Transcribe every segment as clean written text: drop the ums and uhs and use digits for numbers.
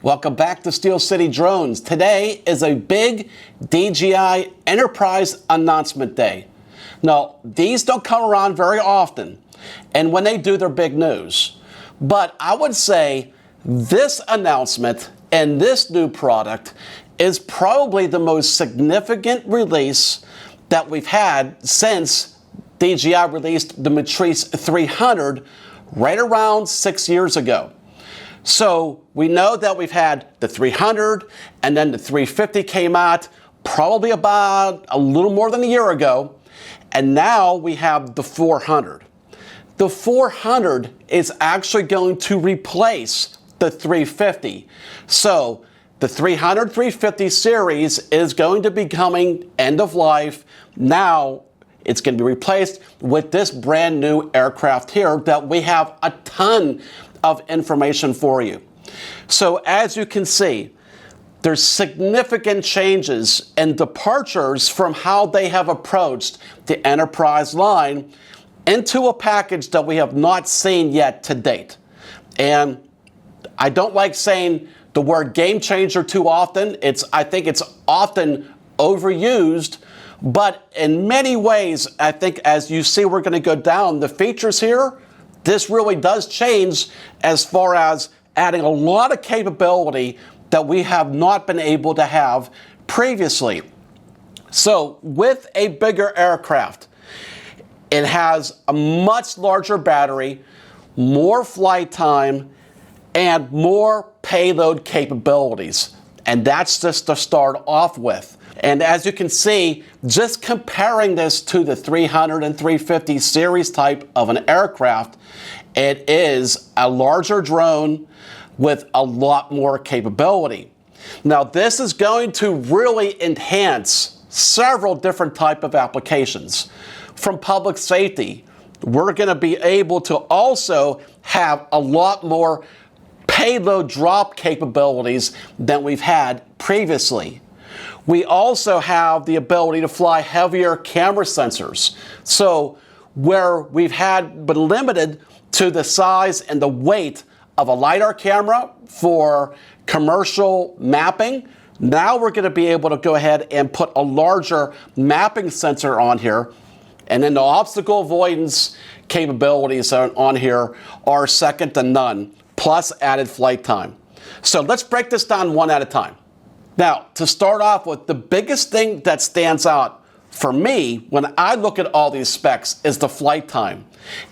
Welcome back to Steel City Drones. Today is a big DJI Enterprise announcement day. Now, these don't come around very often, and when they do, they're big news. But I would say this announcement and this new product is probably the most significant release that we've had since DJI released the Matrice 300 right around 6 years ago. So we know that we've had the 300 and then the 350 came out probably about a little more than a year ago. And now we have the 400. The 400 is actually going to replace the 350. So the 300, 350 series is going to be coming end of life. Now it's going to be replaced with this brand new aircraft here that we have a ton of information for you. So as you can see, there's significant changes and departures from how they have approached the Enterprise line into a package that we have not seen yet to date. And I don't like saying the word game changer too often. I think it's often overused, but in many ways, I think as you see, we're going to go down the features here. This really does change as far as adding a lot of capability that we have not been able to have previously. So with a bigger aircraft, it has a much larger battery, more flight time, and more payload capabilities. And that's just to start off with. And as you can see, just comparing this to the 300 and 350 series type of an aircraft, it is a larger drone with a lot more capability. Now, this is going to really enhance several different types of applications. From public safety, we're going to be able to also have a lot more payload drop capabilities than we've had previously. We also have the ability to fly heavier camera sensors. So where we've been limited to the size and the weight of a LiDAR camera for commercial mapping, now we're going to be able to go ahead and put a larger mapping sensor on here. And then the obstacle avoidance capabilities on here are second to none, plus added flight time. So let's break this down one at a time. Now, to start off with, the biggest thing that stands out for me when I look at all these specs is the flight time.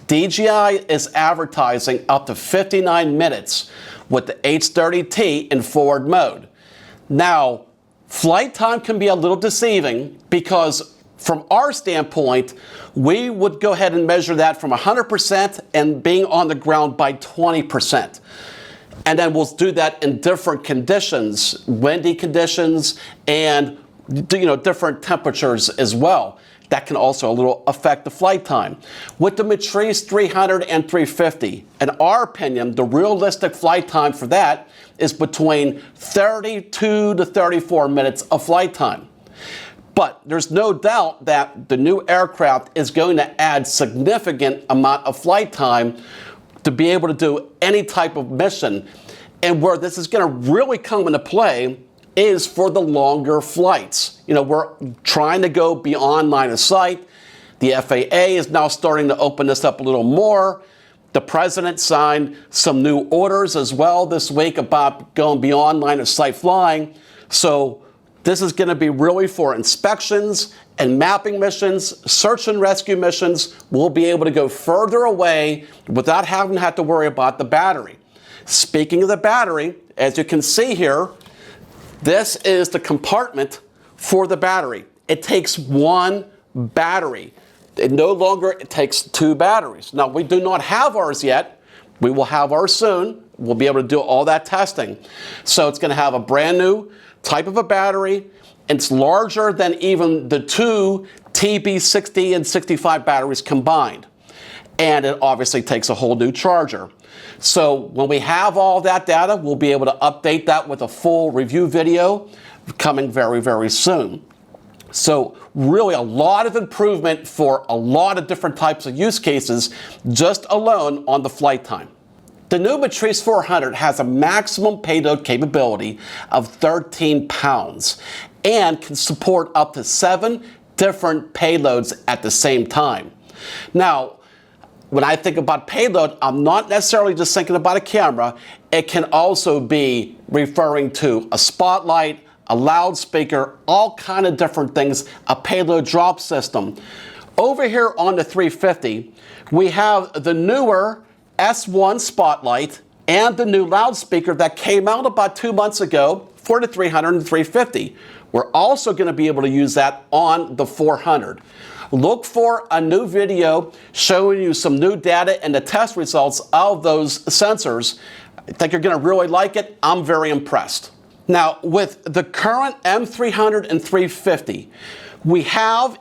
DJI is advertising up to 59 minutes with the H30T in forward mode. Now, flight time can be a little deceiving because from our standpoint, we would go ahead and measure that from 100% and being on the ground by 20%. And then we'll do that in different conditions, windy conditions, and different temperatures as well. That can also a little affect the flight time. With the Matrice 300 and 350, in our opinion, the realistic flight time for that is between 32 to 34 minutes of flight time. But there's no doubt that the new aircraft is going to add significant amount of flight time to be able to do any type of mission. And where this is going to really come into play is for the longer flights. We're trying to go beyond line of sight. The FAA is now starting to open this up a little more. The president signed some new orders as well this week about going beyond line of sight flying. So this is going to be really for inspections and mapping missions, search and rescue missions. We'll be able to go further away without having to have to worry about the battery. Speaking of the battery, as you can see here, this is the compartment for the battery. It takes one battery. It no longer takes two batteries. Now, we do not have ours yet. We will have ours soon. We'll be able to do all that testing. So it's going to have a brand new type of a battery. It's larger than even the two TB60 and 65 batteries combined. And it obviously takes a whole new charger. So when we have all that data, we'll be able to update that with a full review video coming very, very soon. So really a lot of improvement for a lot of different types of use cases just alone on the flight time. The new Matrice 400 has a maximum payload capability of 13 pounds and can support up to 7 different payloads at the same time. Now, when I think about payload, I'm not necessarily just thinking about a camera. It can also be referring to a spotlight, a loudspeaker, all kind of different things, a payload drop system. Over here on the 350, we have the newer S1 spotlight and the new loudspeaker that came out about 2 months ago for the 300 and 350. We're also going to be able to use that on the 400. Look for a new video showing you some new data and the test results of those sensors. I think you're going to really like it. I'm very impressed. Now, with the current M300 and 350, we have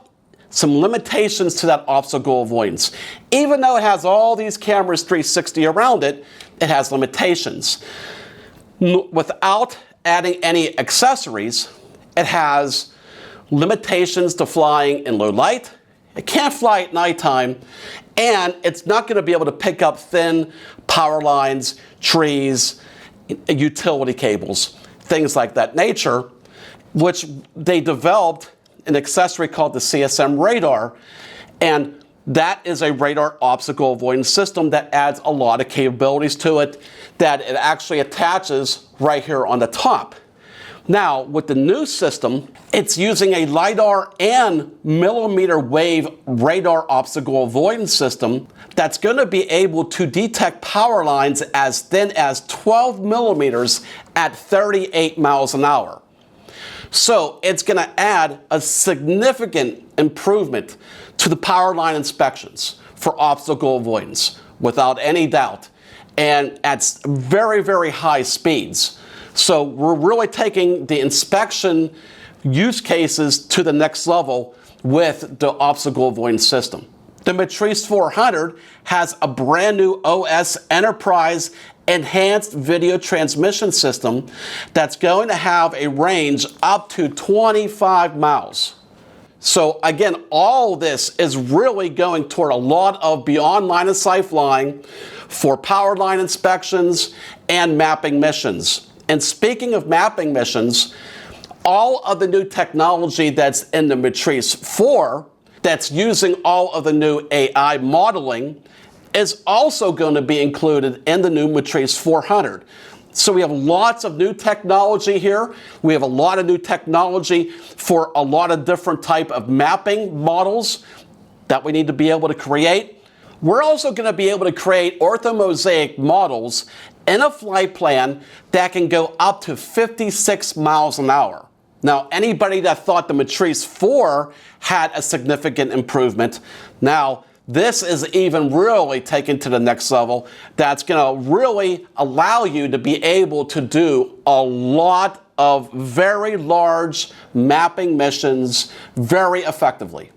some limitations to that obstacle avoidance. Even though it has all these cameras 360 around it, it has limitations. Without adding any accessories, it has limitations to flying in low light. It can't fly at nighttime, and it's not going to be able to pick up thin power lines, trees, utility cables, things like that nature, which they developed an accessory called the CSM Radar, and that is a radar obstacle avoidance system that adds a lot of capabilities to it that it actually attaches right here on the top. Now, with the new system, it's using a LiDAR and millimeter wave radar obstacle avoidance system that's going to be able to detect power lines as thin as 12 millimeters at 38 miles an hour. So it's going to add a significant improvement to the power line inspections for obstacle avoidance, without any doubt, and at very, very high speeds. So we're really taking the inspection use cases to the next level with the obstacle avoidance system. The Matrice 400 has a brand new OS Enterprise enhanced video transmission system that's going to have a range up to 25 miles. So again, all this is really going toward a lot of beyond line of sight flying for power line inspections and mapping missions. And speaking of mapping missions, all of the new technology that's in the Matrice 4 that's using all of the new AI modeling is also going to be included in the new Matrice 400. So we have lots of new technology here. We have a lot of new technology for a lot of different type of mapping models that we need to be able to create. We're also going to be able to create orthomosaic models in a flight plan that can go up to 56 miles an hour. Now, anybody that thought the Matrice 4 had a significant improvement, now this is even really taken to the next level. That's going to really allow you to be able to do a lot of very large mapping missions very effectively.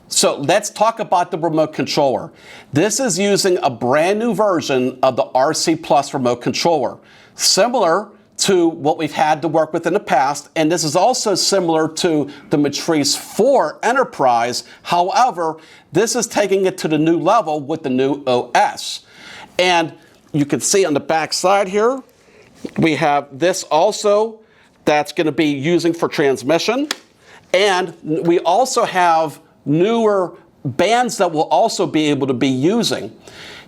So let's talk about the remote controller. This is using a brand new version of the RC Plus remote controller, similar to what we've had to work with in the past, and this is also similar to the Matrice 4 Enterprise. However, this is taking it to the new level with the new OS. And you can see on the back side here, we have this also that's going to be using for transmission, and we also have newer bands that we'll also be able to be using.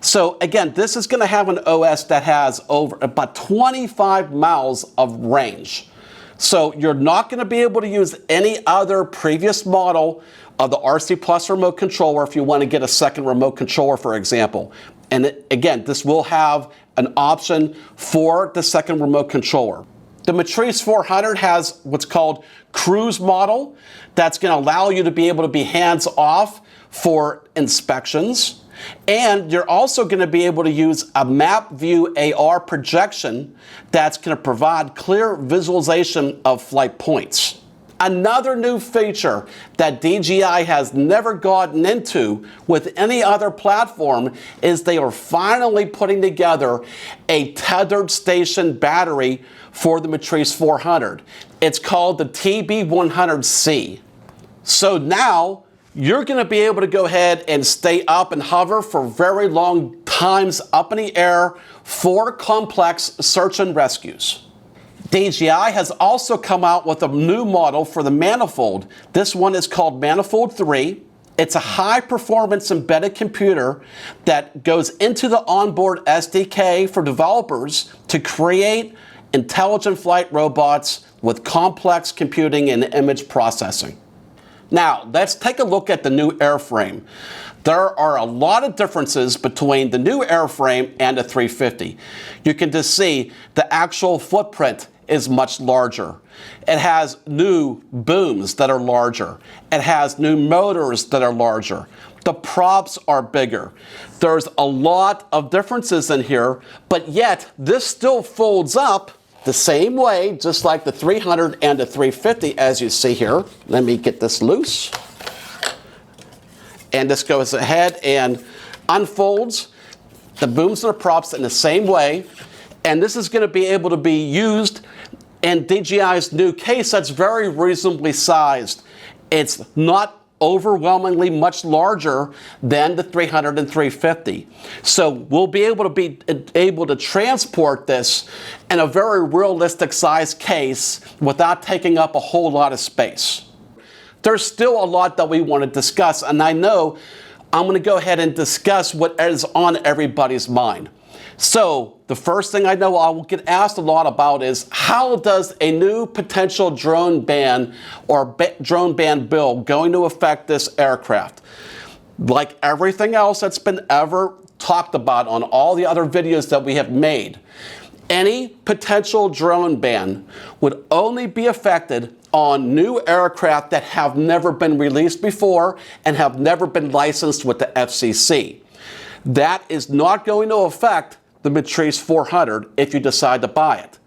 So again, this is going to have an OS that has over about 25 miles of range. So you're not going to be able to use any other previous model of the RC Plus remote controller if you want to get a second remote controller, for example. And again, this will have an option for the second remote controller. The Matrice 400 has what's called cruise model. That's going to allow you to be able to be hands off for inspections. And you're also going to be able to use a map view AR projection that's going to provide clear visualization of flight points. Another new feature that DJI has never gotten into with any other platform is they are finally putting together a tethered station battery for the Matrice 400. It's called the TB100C. So now you're going to be able to go ahead and stay up and hover for very long times up in the air for complex search and rescues. DJI has also come out with a new model for the Manifold. This one is called Manifold 3. It's a high-performance embedded computer that goes into the onboard SDK for developers to create intelligent flight robots with complex computing and image processing. Now, let's take a look at the new airframe. There are a lot of differences between the new airframe and the 350. You can just see the actual footprint is much larger. It has new booms that are larger. It has new motors that are larger. The props are bigger. There's a lot of differences in here, but yet this still folds up the same way, just like the 300 and the 350, as you see here. Let me get this loose. And this goes ahead and unfolds the booms and the props in the same way. And this is going to be able to be used in DJI's new case that's very reasonably sized. It's not overwhelmingly much larger than the 300 and 350. So we'll be able to transport this in a very realistic size case without taking up a whole lot of space. There's still a lot that we want to discuss, and I know I'm going to go ahead and discuss what is on everybody's mind. So the first thing I know I will get asked a lot about is, how does a new potential drone ban or drone ban bill going to affect this aircraft? Like everything else that's been ever talked about on all the other videos that we have made, any potential drone ban would only be affected on new aircraft that have never been released before and have never been licensed with the FCC. That is not going to affect the Matrice 400 if you decide to buy it.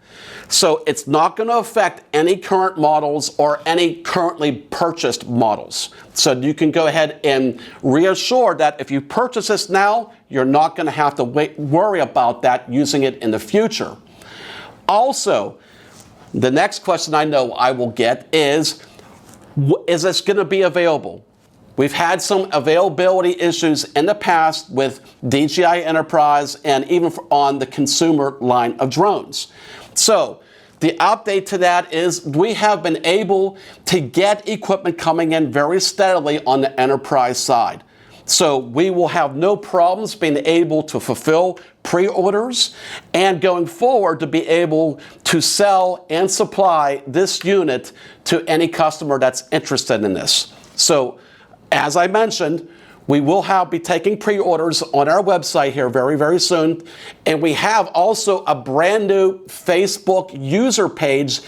So it's not going to affect any current models or any currently purchased models. So you can go ahead and reassure that if you purchase this now, you're not going to have to worry about that using it in the future. Also, the next question I know I will get is this going to be available? We've had some availability issues in the past with DJI Enterprise and even on the consumer line of drones. So the update to that is we have been able to get equipment coming in very steadily on the enterprise side. So we will have no problems being able to fulfill pre-orders and going forward to be able to sell and supply this unit to any customer that's interested in this. So as I mentioned, we will be taking pre-orders on our website here very, very soon. And we have also a brand new Facebook user page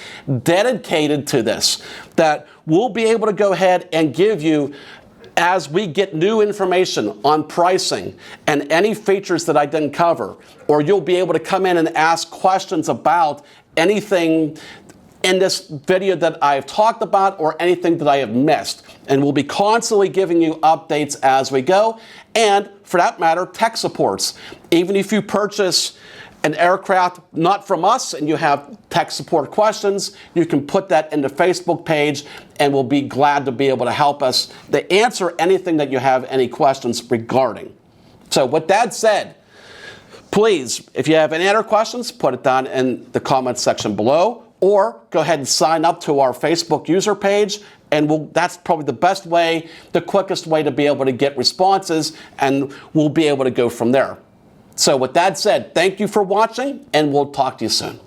dedicated to this that we'll be able to go ahead and give you as we get new information on pricing and any features that I didn't cover. Or you'll be able to come in and ask questions about anything in this video that I've talked about or anything that I have missed. And we'll be constantly giving you updates as we go. And for that matter, tech supports. Even if you purchase an aircraft not from us and you have tech support questions, you can put that in the Facebook page and we'll be glad to be able to help us to answer anything that you have any questions regarding. So with that said, please, if you have any other questions, put it down in the comments section below. Or go ahead and sign up to our Facebook user page, and that's probably the best way, the quickest way to be able to get responses, and we'll be able to go from there. So with that said, thank you for watching, and we'll talk to you soon.